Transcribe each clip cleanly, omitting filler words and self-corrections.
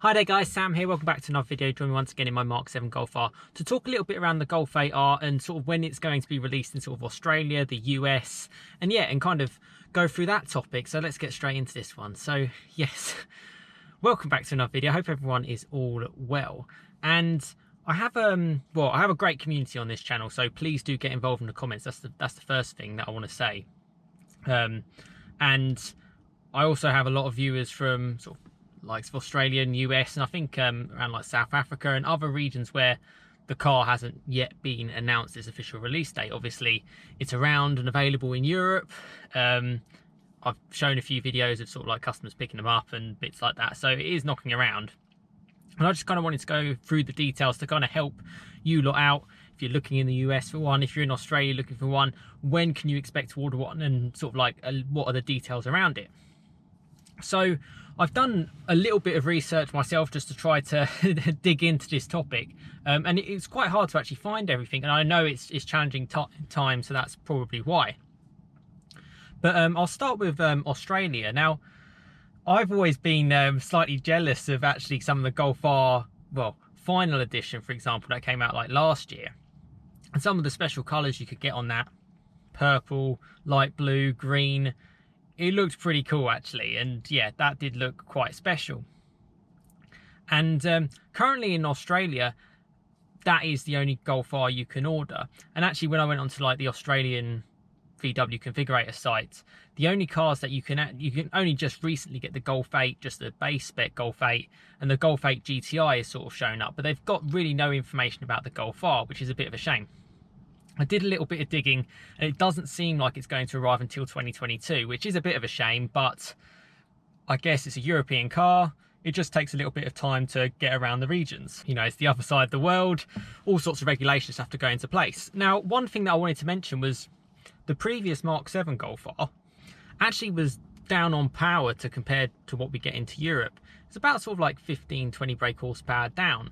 Hi there guys, Sam here, welcome back to another video. Join me once again in my Mark 7 Golf R to talk a little bit around the Golf 8R and sort of when it's going to be released in sort of Australia, the US, and yeah, and kind of go through that topic. So let's get straight into this one. So yes, welcome back to another video. I hope everyone is all well. And I have a great community on this channel, so please do get involved in the comments. That's the first thing that I want to say. And I also have a lot of viewers from sort of likes of Australia and US, and I think around like South Africa and other regions where the car hasn't yet been announced its official release date. Obviously it's around and available in Europe. I've shown a few videos of sort of like customers picking them up and bits like that, so it is knocking around. And I just kind of wanted to go through the details to kind of help you lot out. If you're looking in the US for one, if you're in Australia looking for one, when can you expect to order one, and sort of like what are the details around it. So I've done a little bit of research myself just to try to dig into this topic, and it's quite hard to actually find everything, and I know it's challenging time, so that's probably why. But I'll start with Australia. Now, I've always been slightly jealous of actually some of the Golf R, well, final edition, for example, that came out like last year, and some of the special colours you could get on that, purple, light blue, green. It looked pretty cool actually, and yeah, that did look quite special. And currently in Australia, that is the only Golf R you can order. And actually, when I went onto like the Australian VW configurator site, the only cars that you can only just recently get the Golf 8, just the base spec Golf 8, and the Golf 8 GTI is sort of shown up, but they've got really no information about the Golf R, which is a bit of a shame. I did a little bit of digging, and it doesn't seem like it's going to arrive until 2022, which is a bit of a shame, but I guess it's a European car. It just takes a little bit of time to get around the regions. You know, it's the other side of the world. All sorts of regulations have to go into place. Now, one thing that I wanted to mention was the previous Mark 7 Golf R actually was down on power to compare to what we get into Europe. It's about sort of like 15-20 brake horsepower down.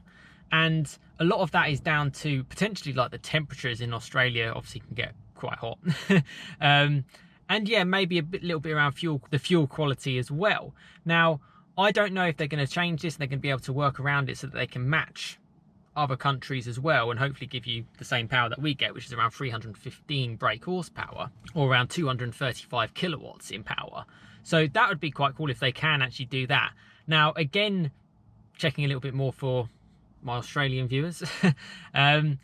And a lot of that is down to potentially like the temperatures in Australia obviously can get quite hot. And yeah, maybe little bit around the fuel quality as well. Now, I don't know if they're going to change this and they're going to be able to work around it so that they can match other countries as well, and hopefully give you the same power that we get, which is around 315 brake horsepower or around 235 kilowatts in power. So that would be quite cool if they can actually do that. Now, again, checking a little bit more for my Australian viewers, it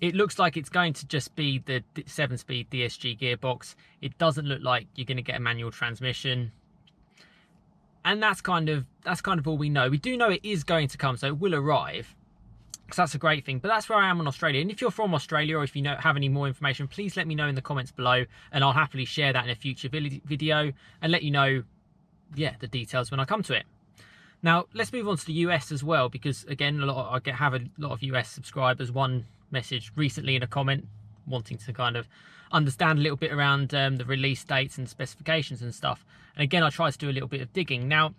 looks like it's going to just be the 7-speed DSG gearbox. It doesn't look like you're going to get a manual transmission, and that's kind of all we know. We do know it is going to come, so it will arrive, so that's a great thing. But that's where I am in Australia, and if you're from Australia, or if you have any more information, please let me know in the comments below, and I'll happily share that in a future video and let you know, yeah, the details when I come to it. Now, let's move on to the US as well, because again, I have a lot of US subscribers. One message recently in a comment wanting to kind of understand a little bit around the release dates and specifications and stuff. And again, I tried to do a little bit of digging. Now,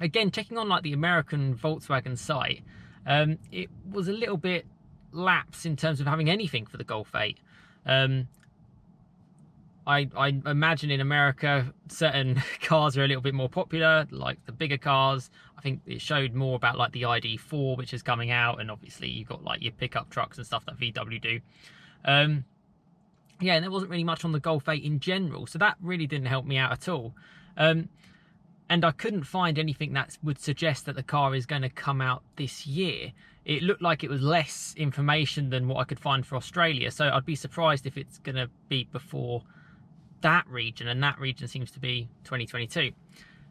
again, checking on like the American Volkswagen site, it was a little bit lapse in terms of having anything for the Golf 8. I imagine in America, certain cars are a little bit more popular, like the bigger cars. I think it showed more about like the ID4, which is coming out, and obviously you've got like your pickup trucks and stuff that VW do. Yeah, and there wasn't really much on the Golf 8 in general, so that really didn't help me out at all. And I couldn't find anything that would suggest that the car is going to come out this year. It looked like it was less information than what I could find for Australia, so I'd be surprised if it's going to be before that region, and that region seems to be 2022.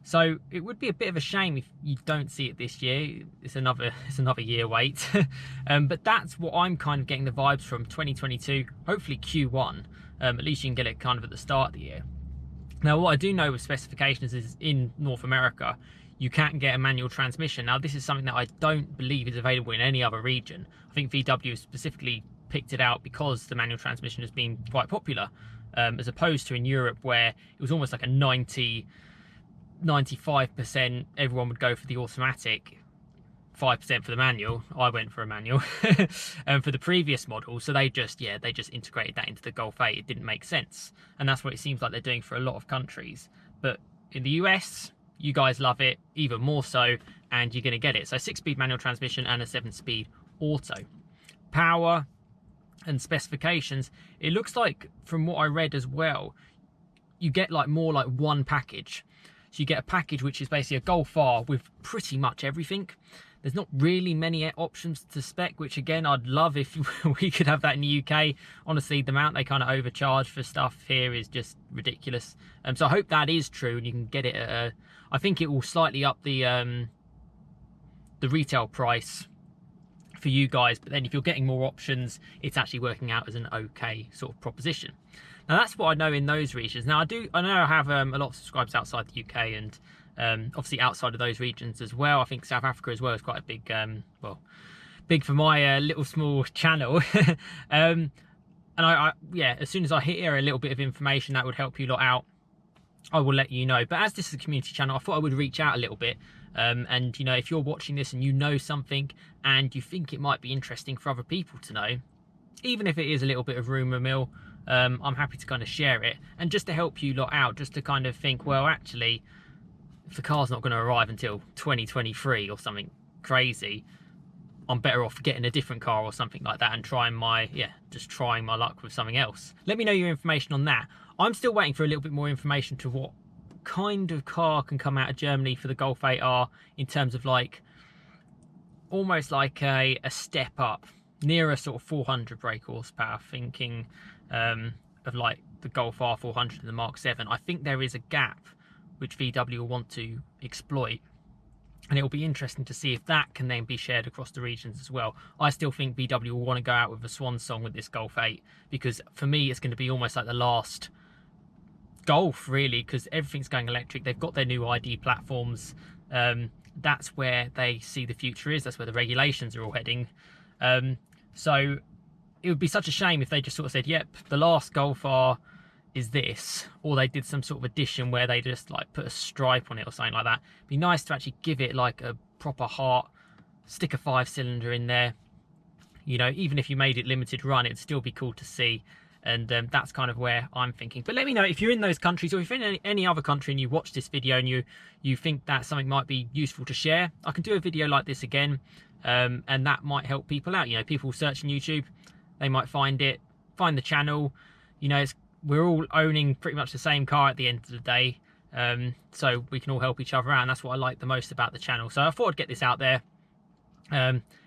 So it would be a bit of a shame if you don't see it this year. It's another year wait. But that's what I'm kind of getting the vibes from 2022, hopefully Q1. At least you can get it kind of at the start of the year. Now, what I do know with specifications is in North America, you can't get a manual transmission. Now, this is something that I don't believe is available in any other region. I think VW specifically picked it out because the manual transmission has been quite popular. As opposed to in Europe, where it was almost like a 95% everyone would go for the automatic, 5% for the manual. I went for a manual for the previous model, so they just integrated that into the Golf 8. It didn't make sense, and that's what it seems like they're doing for a lot of countries. But in the US, you guys love it even more so, and you're going to get it. So 6-speed manual transmission and a 7-speed auto. Power and specifications, it looks like from what I read as well, you get like more like one package. So you get a package which is basically a Golf R with pretty much everything. There's not really many options to spec, which again, I'd love if we could have that in the UK. Honestly, the amount they kind of overcharge for stuff here is just ridiculous. So I hope that is true and you can get it at a, I think it will slightly up the retail price for you guys, but then if you're getting more options, it's actually working out as an okay sort of proposition. Now that's what I know in those regions. Now I know I have a lot of subscribers outside the UK and obviously outside of those regions as well. I think South Africa as well is quite a big, well, big for my little small channel. And yeah, as soon as I hear a little bit of information that would help you lot out, I will let you know. But as this is a community channel, I thought I would reach out a little bit. And you know, if you're watching this and you know something and you think it might be interesting for other people to know, even if it is a little bit of rumour mill, I'm happy to kind of share it. And just to help you lot out, just to kind of think, well, actually, if the car's not going to arrive until 2023 or something crazy, I'm better off getting a different car or something like that and trying my, just trying my luck with something else. Let me know your information on that. I'm still waiting for a little bit more information to what kind of car can come out of Germany for the Golf 8R in terms of like, almost like a step up, nearer sort of 400 brake horsepower, thinking of like the Golf R400 and the Mark 7. I think there is a gap which VW will want to exploit, and it will be interesting to see if that can then be shared across the regions as well. I still think VW will want to go out with a swan song with this Golf 8, because for me it's going to be almost like the last Golf really, because everything's going electric. They've got their new ID platforms. That's where they see the future is. That's where the regulations are all heading. So it would be such a shame if they just sort of said, yep, the last Golf R is this, or they did some sort of addition where they just like put a stripe on it or something like that. It'd be nice to actually give it like a proper heart, stick a 5-cylinder in there. You know, even if you made it limited run, it'd still be cool to see. And that's kind of where I'm thinking. But let me know if you're in those countries, or if you're in any other country and you watch this video and you think that something might be useful to share. I can do a video like this again, and that might help people out. You know, people searching YouTube, they might find it, find the channel. You know, we're all owning pretty much the same car at the end of the day, so we can all help each other out, and that's what I like the most about the channel. So I thought I'd get this out there.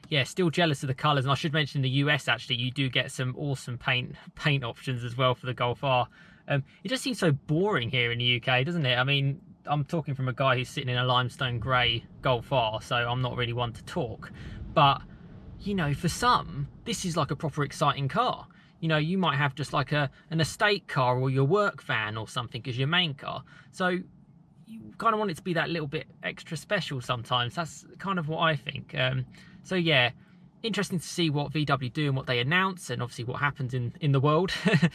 Yeah, still jealous of the colours, and I should mention in the US actually you do get some awesome paint options as well for the Golf R. It just seems so boring here in the UK, doesn't it? I mean, I'm talking from a guy who's sitting in a limestone grey Golf R, so I'm not really one to talk, but you know, for some this is like a proper exciting car. You know, you might have just like an estate car or your work van or something as your main car. So you kind of want it to be that little bit extra special sometimes. That's kind of what I think. So yeah, interesting to see what VW do and what they announce, and obviously what happens in the world to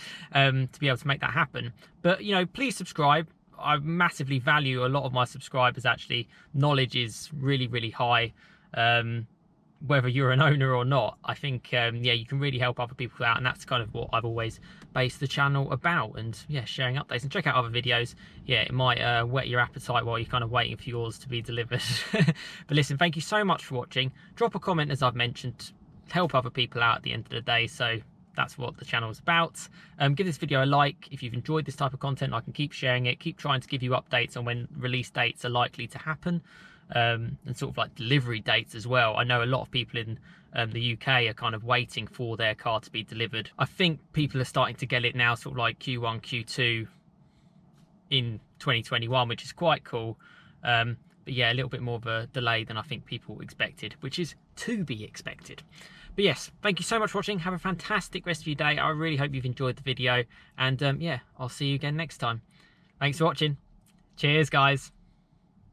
be able to make that happen. But, you know, please subscribe. I massively value a lot of my subscribers actually. Knowledge is really, really high. Whether you're an owner or not, I think yeah, you can really help other people out, and that's kind of what I've always based the channel about. And yeah, sharing updates, and check out other videos. Yeah, it might whet your appetite while you're kind of waiting for yours to be delivered. But listen, thank you so much for watching. Drop a comment, as I've mentioned, help other people out at the end of the day. So that's what the channel is about. Give this video a like if you've enjoyed this type of content. I can keep sharing it, keep trying to give you updates on when release dates are likely to happen. And sort of like delivery dates as well. I know a lot of people in the UK are kind of waiting for their car to be delivered. I think people are starting to get it now, sort of like Q1, Q2 in 2021, which is quite cool. But yeah, a little bit more of a delay than I think people expected, which is to be expected. But yes, thank you so much for watching. Have a fantastic rest of your day. I really hope you've enjoyed the video, and yeah, I'll see you again next time. Thanks for watching. Cheers, guys.